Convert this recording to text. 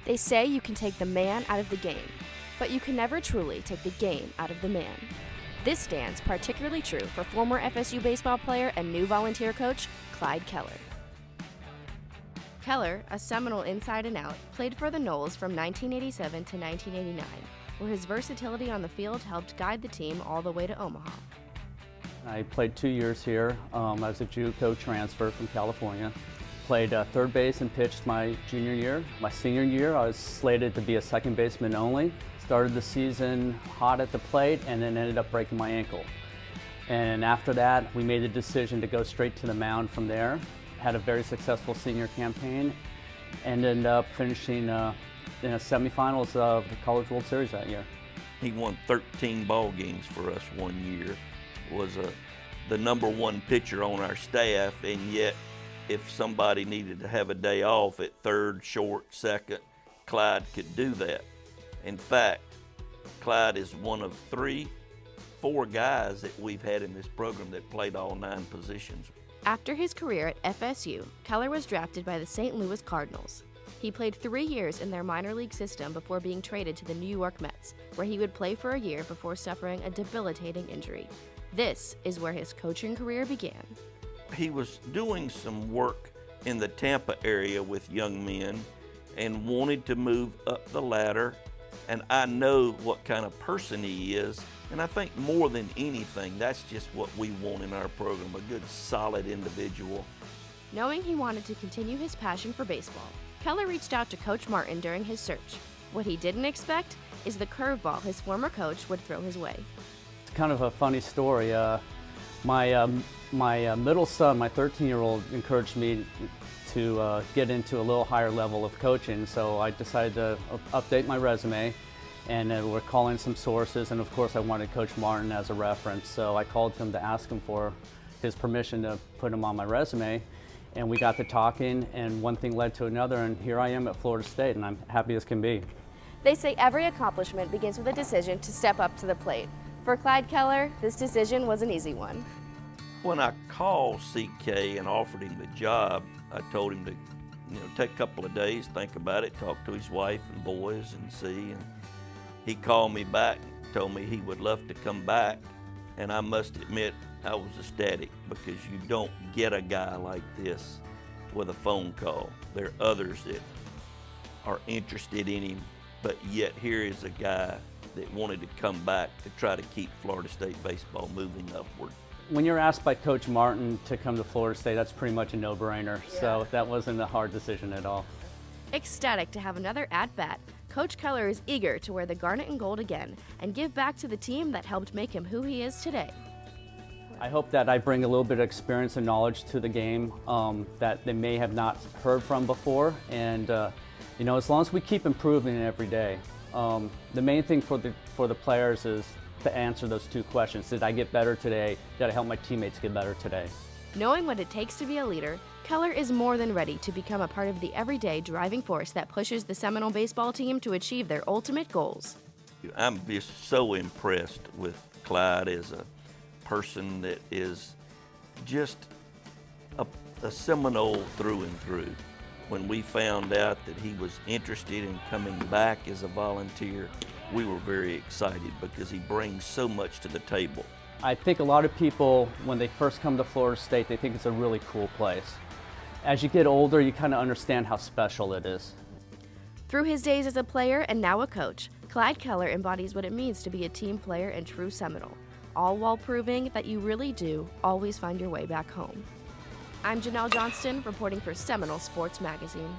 They say you can take the man out of the game, but you can never truly take the game out of the man. This stands particularly true for former FSU baseball player and new volunteer coach, Clyde Keller. Keller, a Seminole inside and out, played for the Noles from 1987 to 1989, where his versatility on the field helped guide the team all the way to Omaha. I played 2 years here. I was a JUCO transfer from California. Played third base and pitched my junior year. My senior year, I was slated to be a second baseman only. Started the season hot at the plate and then ended up breaking my ankle. And after that, we made the decision to go straight to the mound from there. Had a very successful senior campaign and ended up finishing in the semifinals of the College World Series that year. He won 13 ball games for us one year, was the #1 pitcher on our staff, and yet if somebody needed to have a day off at third, short, second, Clyde could do that. In fact, Clyde is one of 4 guys that we've had in this program that played all 9 positions. After his career at FSU, Keller was drafted by the St. Louis Cardinals. He played 3 years in their minor league system before being traded to the New York Mets, where he would play for a year before suffering a debilitating injury. This is where his coaching career began. He was doing some work in the Tampa area with young men and wanted to move up the ladder, and I know what kind of person he is, and I think more than anything, that's just what we want in our program, a good, solid individual. Knowing he wanted to continue his passion for baseball, Keller reached out to Coach Martin during his search. What he didn't expect is the curveball his former coach would throw his way. It's kind of a funny story. My middle son, my 13-year-old, encouraged me to get into a little higher level of coaching, so I decided to update my resume, and we're calling some sources, and of course I wanted Coach Martin as a reference, so I called him to ask him for his permission to put him on my resume, and we got to talking, and one thing led to another, and here I am at Florida State, and I'm happy as can be. They say every accomplishment begins with a decision to step up to the plate. For Clyde Keller, this decision was an easy one. When I called CK and offered him the job, I told him to, take a couple of days, think about it, talk to his wife and boys and see. And he called me back and told me he would love to come back. And I must admit, I was ecstatic because you don't get a guy like this with a phone call. There are others that are interested in him, but yet here is a guy that wanted to come back to try to keep Florida State baseball moving upward. When you're asked by Coach Martin to come to Florida State, that's pretty much a no-brainer, so that wasn't a hard decision at all. Ecstatic to have another at-bat, Coach Keller is eager to wear the garnet and gold again and give back to the team that helped make him who he is today. I hope that I bring a little bit of experience and knowledge to the game that they may have not heard from before, and as long as we keep improving every day. The main thing for the players is to answer those 2 questions. Did I get better today? Did I help my teammates get better today? Knowing what it takes to be a leader, Keller is more than ready to become a part of the everyday driving force that pushes the Seminole baseball team to achieve their ultimate goals. I'm just so impressed with Clyde as a person that is just a Seminole through and through. When we found out that he was interested in coming back as a volunteer, we were very excited because he brings so much to the table. I think a lot of people, when they first come to Florida State, they think it's a really cool place. As you get older, you kind of understand how special it is. Through his days as a player and now a coach, Clyde Keller embodies what it means to be a team player and true Seminole, all while proving that you really do always find your way back home. I'm Janelle Johnston, reporting for Seminole Sports Magazine.